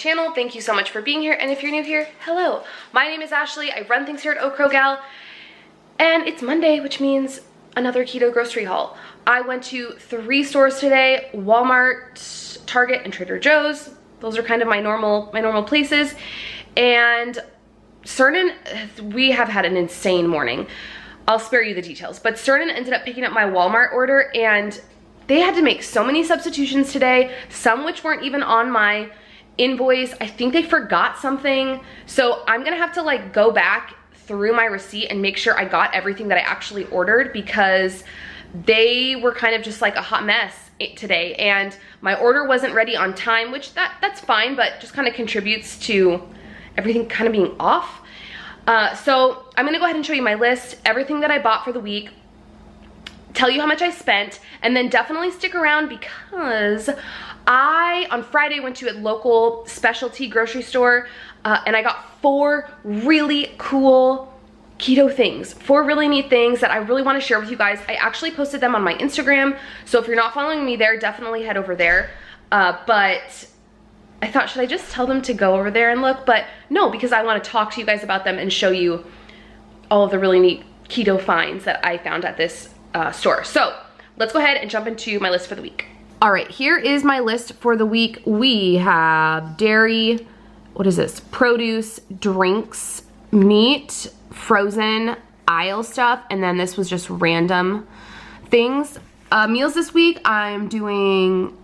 channel. Thank you so much for being here, and if you're new here, hello. My name is Ashley. I run things here at Oak Crow Gal, and it's Monday, which means another keto grocery haul. I went to 3 stores today: Walmart, Target, and Trader Joe's. Those are kind of my normal places. And Cernan, we have had an insane morning. I'll spare you the details, but Cernan ended up picking up my Walmart order, and they had to make so many substitutions today, some which weren't even on my invoice. I think they forgot something. So I'm gonna have to like go back through my receipt and make sure I got everything that I actually ordered, because they were kind of just like a hot mess today, and my order wasn't ready on time, which that's fine, but just kind of contributes to everything kind of being off. So I'm gonna go ahead and show you my list, everything that I bought for the week, tell you how much I spent, and then definitely stick around because I, on Friday, went to a local specialty grocery store and I got 4 really cool keto things, 4 really neat things that I really want to share with you guys. I actually posted them on my Instagram, so if you're not following me there, definitely head over there. But I thought, should I just tell them to go over there and look? But no, because I want to talk to you guys about them and show you all of the really neat keto finds that I found at this store. So let's go ahead and jump into my list for the week. All right, here is my list for the week. We have dairy, what is this? Produce, drinks, meat, frozen, aisle stuff, and then this was just random things. Meals this week, I'm doing,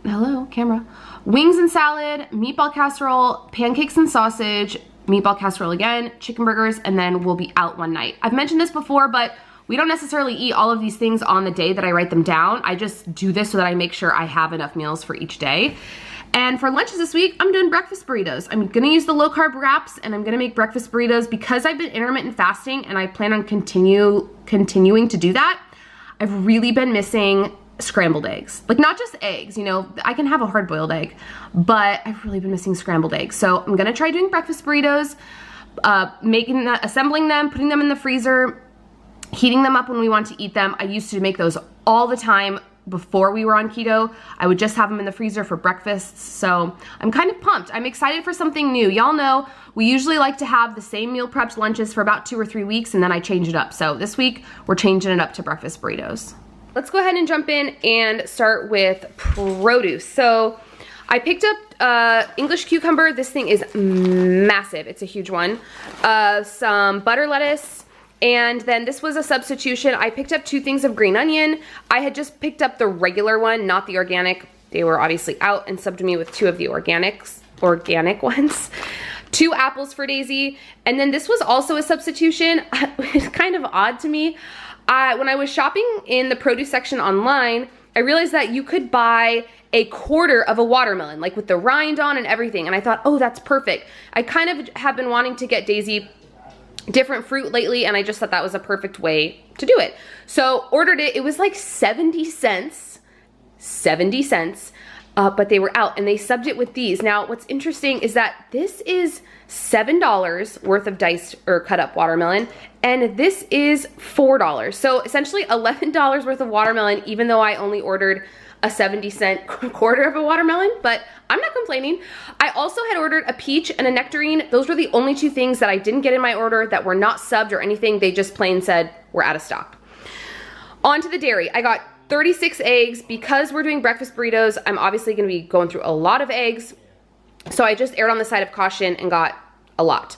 hello, camera, wings and salad, meatball casserole, pancakes and sausage, meatball casserole again, chicken burgers, and then we'll be out one night. I've mentioned this before, but we don't necessarily eat all of these things on the day that I write them down. I just do this so that I make sure I have enough meals for each day. And for lunches this week, I'm doing breakfast burritos. I'm gonna use the low carb wraps, and I'm gonna make breakfast burritos because I've been intermittent fasting and I plan on continuing to do that. I've really been missing scrambled eggs. Like, not just eggs, you know, I can have a hard-boiled egg, but I've really been missing scrambled eggs. So I'm gonna try doing breakfast burritos, assembling them, putting them in the freezer, heating them up when we want to eat them. I used to make those all the time before we were on keto. I would just have them in the freezer for breakfasts. So I'm kind of pumped. I'm excited for something new. Y'all know we usually like to have the same meal prepped lunches for about 2 or 3 weeks, and then I change it up. So this week we're changing it up to breakfast burritos. Let's go ahead and jump in and start with produce. So I picked up English cucumber. This thing is massive. It's a huge one. Some butter lettuce. And then this was a substitution. I picked up 2 things of green onion. I had just picked up the regular one, not the organic. They were obviously out and subbed me with 2 of the organic ones. 2 apples for Daisy. And then this was also a substitution. It's kind of odd to me. When I was shopping in the produce section online, I realized that you could buy a quarter of a watermelon, like with the rind on and everything. And I thought, oh, that's perfect. I kind of have been wanting to get Daisy different fruit lately, and I just thought that was a perfect way to do it. So ordered it. It was like 70 cents, but they were out, and they subbed it with these. Now, what's interesting is that this is $7 worth of diced or cut up watermelon, and this is $4. So essentially $11 worth of watermelon, even though I only ordered a 70-cent quarter of a watermelon, but I'm not complaining. I also had ordered a peach and a nectarine. Those were the only 2 things that I didn't get in my order that were not subbed or anything. They just plain said we're out of stock. On to the dairy. I got 36 eggs. Because we're doing breakfast burritos, I'm obviously gonna be going through a lot of eggs. So I just erred on the side of caution and got a lot.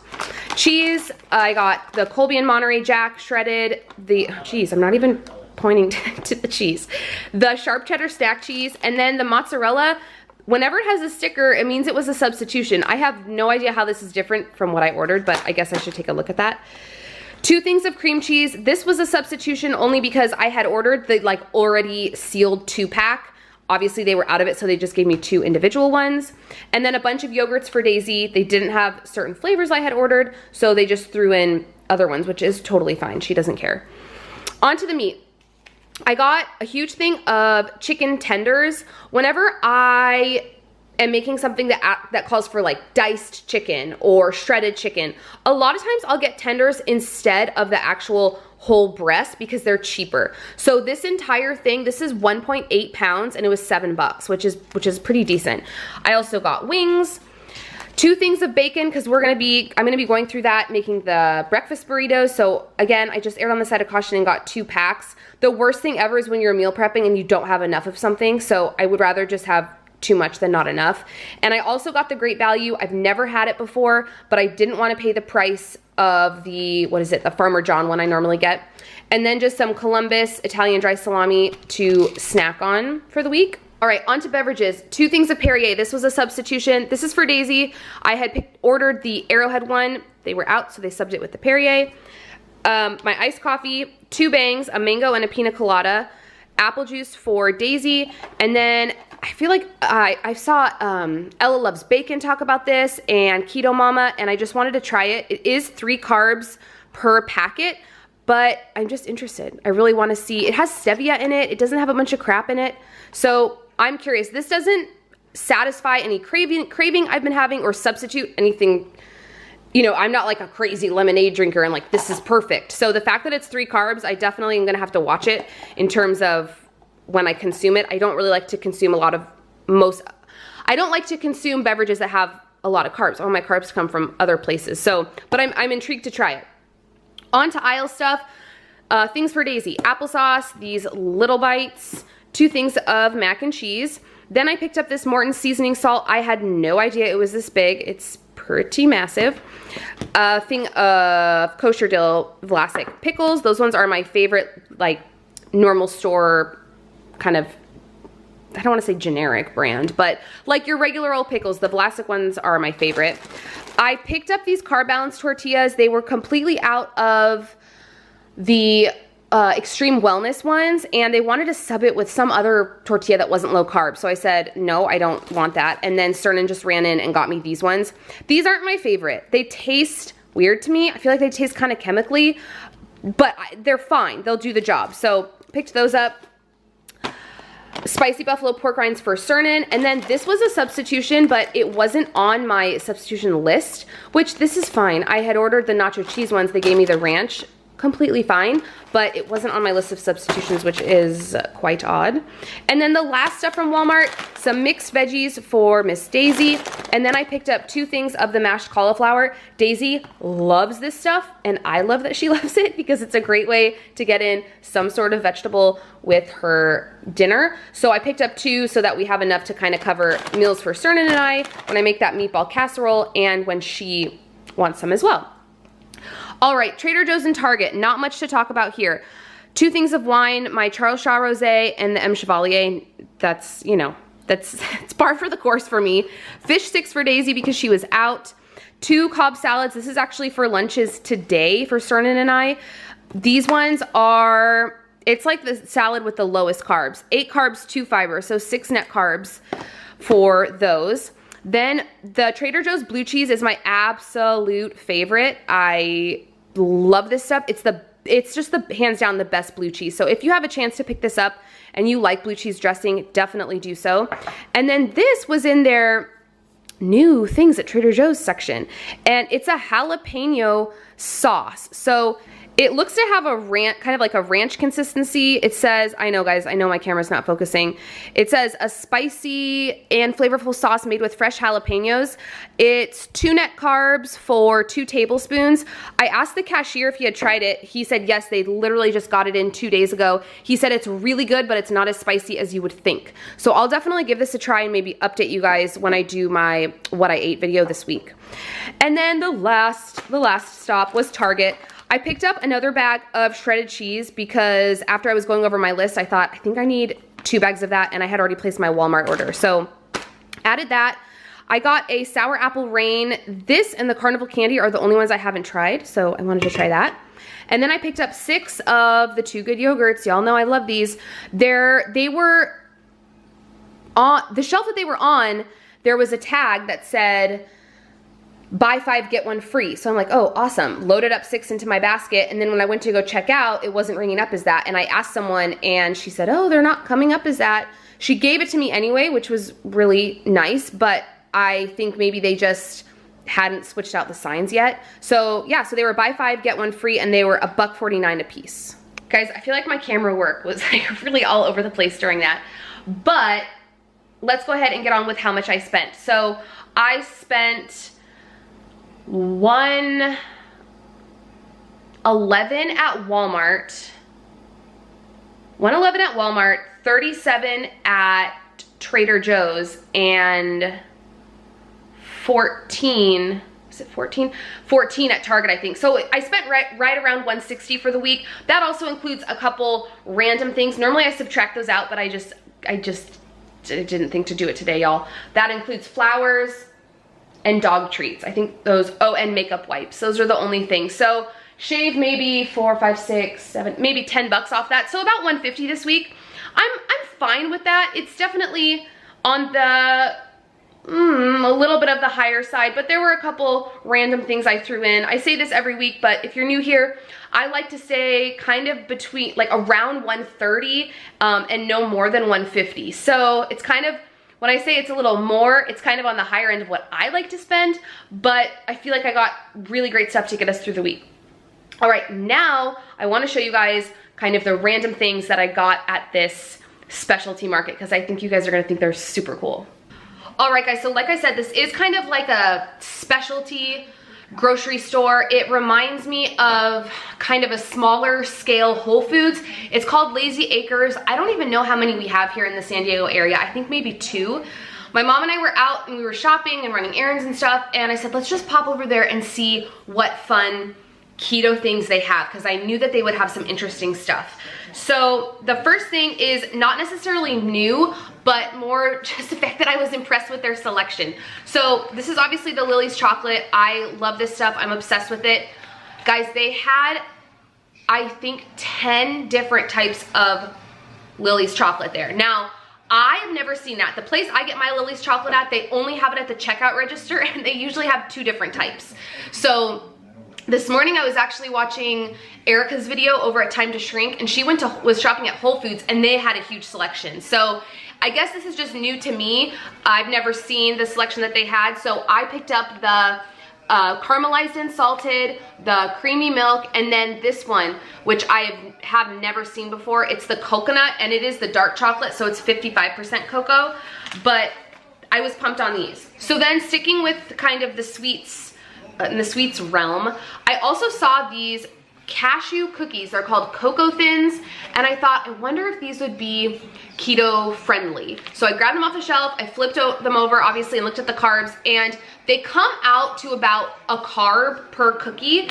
Cheese, I got the Colby and Monterey Jack shredded. I'm not even pointing to the cheese. The sharp cheddar stack cheese, and then the mozzarella. Whenever it has a sticker, it means it was a substitution. I have no idea how this is different from what I ordered, but I guess I should take a look at that. 2 things of cream cheese. This was a substitution only because I had ordered the like already sealed 2-pack. Obviously they were out of it, so they just gave me 2 individual ones. And then a bunch of yogurts for Daisy. They didn't have certain flavors I had ordered, so they just threw in other ones, which is totally fine. She doesn't care. On to the meat. I got a huge thing of chicken tenders. Whenever I am making something that calls for like diced chicken or shredded chicken, a lot of times I'll get tenders instead of the actual whole breast because they're cheaper. So this entire thing, this is 1.8 pounds and it was $7, which is pretty decent. I also got wings. 2 things of bacon, because I'm gonna be going through that, making the breakfast burritos. So again, I just erred on the side of caution and got 2 packs. The worst thing ever is when you're meal prepping and you don't have enough of something. So I would rather just have too much than not enough. And I also got the Great Value. I've never had it before, but I didn't want to pay the price of the, what is it, the Farmer John one I normally get. And then just some Columbus Italian dry salami to snack on for the week. All right, on to beverages. 2 things of Perrier. This was a substitution. This is for Daisy. I had ordered the Arrowhead one. They were out, so they subbed it with the Perrier. My iced coffee, 2 bangs, a mango and a pina colada, apple juice for Daisy, and then I feel like I saw Ela Loves Bacon talk about this and Keto Momma, and I just wanted to try it. It is 3 carbs per packet, but I'm just interested. I really want to see. It has stevia in it. It doesn't have a bunch of crap in it. So I'm curious. This doesn't satisfy any craving I've been having or substitute anything. You know, I'm not like a crazy lemonade drinker and like, this is perfect. So the fact that it's 3 carbs, I definitely am gonna have to watch it in terms of when I consume it. I don't really like to consume I don't like to consume beverages that have a lot of carbs. All my carbs come from other places. So, but I'm intrigued to try it. On to aisle stuff, things for Daisy. Applesauce, these little bites, 2 things of mac and cheese. Then I picked up this Morton seasoning salt. I had no idea it was this big. It's pretty massive. A thing of kosher dill Vlasic pickles. Those ones are my favorite, like normal store kind of, I don't want to say generic brand, but like your regular old pickles, the Vlasic ones are my favorite. I picked up these carb balanced tortillas. They were completely out of the extreme wellness ones, and they wanted to sub it with some other tortilla that wasn't low carb. So I said, no, I don't want that. And then Cernan just ran in and got me these ones. These aren't my favorite. They taste weird to me. I feel like they taste kind of chemically, but they're fine. They'll do the job. So picked those up. Spicy buffalo pork rinds for Cernan. And then this was a substitution, but it wasn't on my substitution list, which this is fine. I had ordered the nacho cheese ones. They gave me the ranch. Completely fine, but it wasn't on my list of substitutions, which is quite odd. And then the last stuff from Walmart, some mixed veggies for Miss Daisy, and then I picked up 2 things of the mashed cauliflower. Daisy loves this stuff, and I love that she loves it because it's a great way to get in some sort of vegetable with her dinner. So I picked up 2 so that we have enough to kind of cover meals for Cernan and I when I make that meatball casserole and when she wants some as well. All right, Trader Joe's and Target, not much to talk about here. 2 things of wine, my Charles Shaw Rosé and the M. Chevalier. That's, you know, it's par for the course for me. Fish sticks for Daisy because she was out. 2 Cobb salads. This is actually for lunches today for Cernan and I. These ones are, it's like the salad with the lowest carbs. 8 carbs, 2 fiber, so 6 net carbs for those. Then the Trader Joe's blue cheese is my absolute favorite. I love this stuff. It's just the hands down the best blue cheese. So if you have a chance to pick this up and you like blue cheese dressing, definitely do so. And then this was in their new things at Trader Joe's section, and it's a jalapeno sauce. So it looks to have a ranch, kind of like a ranch consistency. It says, I know guys, I know my camera's not focusing. It says a spicy and flavorful sauce made with fresh jalapenos. It's 2 net carbs for 2 tablespoons. I asked the cashier if he had tried it. He said yes, they literally just got it in 2 days ago. He said it's really good, but it's not as spicy as you would think. So I'll definitely give this a try and maybe update you guys when I do my what I ate video this week. And then the last stop was Target. I picked up another bag of shredded cheese because after I was going over my list, I thought, I think I need 2 bags of that, and I had already placed my Walmart order. So added that. I got a sour apple rain. This and the carnival candy are the only ones I haven't tried, so I wanted to try that. And then I picked up 6 of the 2 Good yogurts. Y'all know I love these. They were on the shelf that they were on. There was a tag that said, buy 5, get 1 free. So I'm like, oh, awesome. Loaded up 6 into my basket. And then when I went to go check out, it wasn't ringing up as that. And I asked someone and she said, oh, they're not coming up as that. She gave it to me anyway, which was really nice. But I think maybe they just hadn't switched out the signs yet. So yeah, so they were buy 5, get 1 free, and they were $1.49 a piece. Guys, I feel like my camera work was like really all over the place during that. But let's go ahead and get on with how much I spent. So I spent $111 at Walmart, $37 at Trader Joe's, and 14 at Target, I think. So I spent right around 160 for the week. That also includes a couple random things. Normally I subtract those out, but I just didn't think to do it today, y'all. That includes flowers and dog treats. I think those, oh, and makeup wipes. Those are the only things. So shave maybe 4, 5, 6, 7, maybe 10 bucks off that. So about 150 this week. I'm fine with that. It's definitely on the a little bit of the higher side, but there were a couple random things I threw in. I say this every week, but if you're new here, I like to say kind of between, like around 130 and no more than 150. So it's kind of, when I say it's a little more, it's kind of on the higher end of what I like to spend, but I feel like I got really great stuff to get us through the week. All right, now I want to show you guys kind of the random things that I got at this specialty market, because I think you guys are gonna think they're super cool. All right, guys, so like I said, this is kind of like a specialty grocery store. It reminds me of kind of a smaller scale Whole Foods. It's called Lazy Acres. I don't even know how many we have here in the San Diego area. I think maybe 2. My mom and I were out and we were shopping and running errands and stuff, and I said, let's just pop over there and see what fun keto things they have, because I knew that they would have some interesting stuff. So the first thing is not necessarily new, but more just the fact that I was impressed with their selection. So this is obviously the Lily's chocolate. I love this stuff. I'm obsessed with it. Guys, they had, I think, 10 different types of Lily's chocolate there. Now, I've never seen that. The place I get my Lily's chocolate at, they only have it at the checkout register, and they usually have 2 different types. So this morning I was actually watching Erica's video over at Time to Shrink, and she was shopping at Whole Foods, and they had a huge selection. So I guess this is just new to me. I've never seen the selection that they had. So I picked up the caramelized and salted, the creamy milk, and then this one, which I have never seen before. It's the coconut, and it is the dark chocolate, so it's 55% cocoa, but I was pumped on these. So then sticking with kind of the sweets, in the sweets realm, I also saw these cashew cookies. They're called Cocoa Thins, and I thought, I wonder if these would be keto friendly. So I grabbed them off the shelf, I flipped them over obviously and looked at the carbs, and they come out to about a carb per cookie.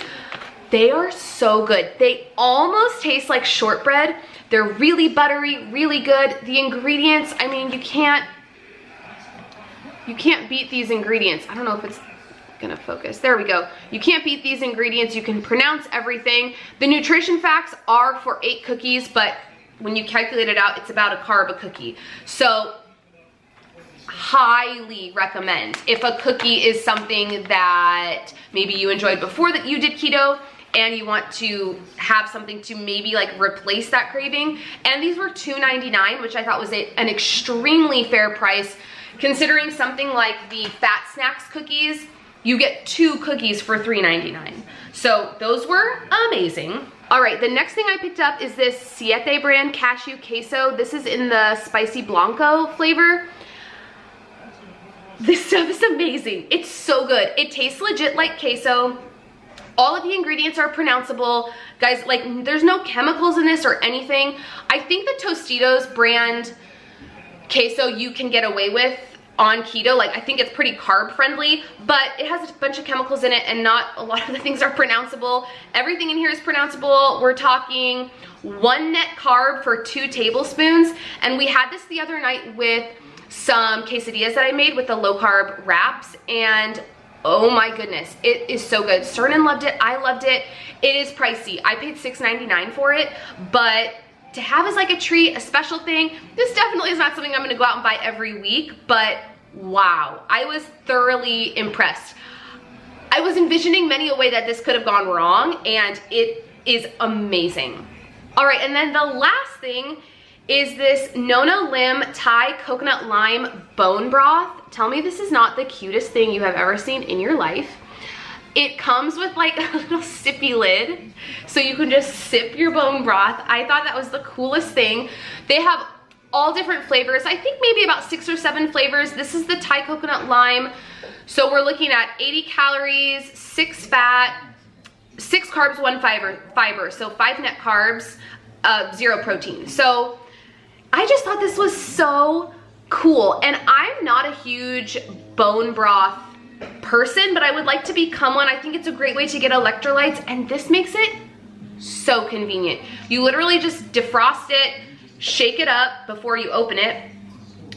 They are so good. They almost taste like shortbread. They're really buttery, really good. The ingredients, I mean, you can't beat these ingredients. I don't know if it's gonna focus. There we go. You can't beat these ingredients. You can pronounce everything. The nutrition facts are for 8 cookies, but when you calculate it out, it's about a carb a cookie. So highly recommend if a cookie is something that maybe you enjoyed before that you did keto and you want to have something to maybe like replace that craving. And these were $2.99, which I thought was an extremely fair price considering something like the Fat Snacks cookies. You get 2 cookies for $3.99. So those were amazing. All right, the next thing I picked up is this Siete brand cashew queso. This is in the spicy blanco flavor. This stuff is amazing. It's so good. It tastes legit like queso. All of the ingredients are pronounceable. Guys, like there's no chemicals in this or anything. I think the Tostitos brand queso you can get away with on keto. Like I think it's pretty carb friendly, but it has a bunch of chemicals in it and not a lot of the things are pronounceable. Everything in here is pronounceable. We're talking 1 net carb for 2 tablespoons. And we had this the other night with some quesadillas that I made with the low carb wraps, and oh my goodness, it is so good. Cernan loved it, I loved it. It is pricey. I paid $6.99 for it, but to have as like a treat, a special thing, this definitely is not something I'm gonna go out and buy every week, but wow, I was thoroughly impressed. I was envisioning many a way that this could have gone wrong, and it is amazing. All right, and then the last thing is this Nona Lim Thai Coconut Lime Bone Broth. Tell me this is not the cutest thing you have ever seen in your life. It comes with like a little sippy lid, so you can just sip your bone broth. I thought that was the coolest thing. They have all different flavors. I think maybe about 6 or 7 flavors. This is the Thai coconut lime. So we're looking at 80 calories, 6 fat, 6 carbs, 1 fiber. So 5 net carbs, 0 protein. So I just thought this was so cool. And I'm not a huge bone broth person, but I would like to become one. I think it's a great way to get electrolytes, and this makes it so convenient. You literally just defrost it, shake it up before you open it,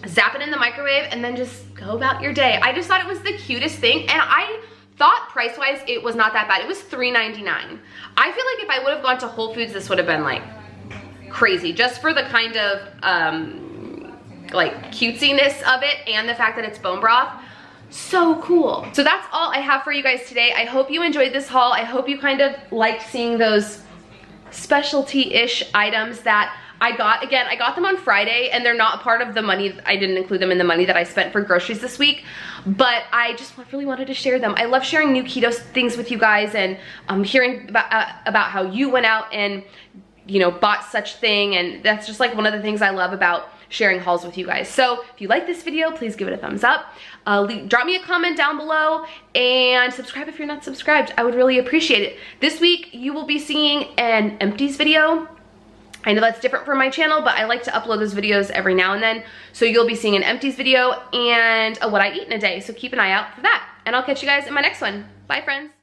zap it in the microwave, and then just go about your day. I just thought it was the cutest thing, and I thought price-wise it was not that bad. It was $3.99. I feel like if I would have gone to Whole Foods, this would have been like crazy, just for the kind of like cutesiness of it and the fact that it's bone broth. So cool. So that's all I have for you guys today. I hope you enjoyed this haul. I hope you kind of liked seeing those specialty-ish items that I got. Again, I got them on Friday, and they're not part of the money. I didn't include them in the money that I spent for groceries this week, but I just really wanted to share them. I love sharing new keto things with you guys, and hearing about how you went out and, you know, bought such thing, and that's just like one of the things I love about sharing hauls with you guys. So if you like this video, please give it a thumbs up. Drop me a comment down below, and subscribe if you're not subscribed. I would really appreciate it. This week you will be seeing an empties video. I know that's different for my channel, but I like to upload those videos every now and then. So you'll be seeing an empties video and a what I eat in a day. So keep an eye out for that. And I'll catch you guys in my next one. Bye, friends.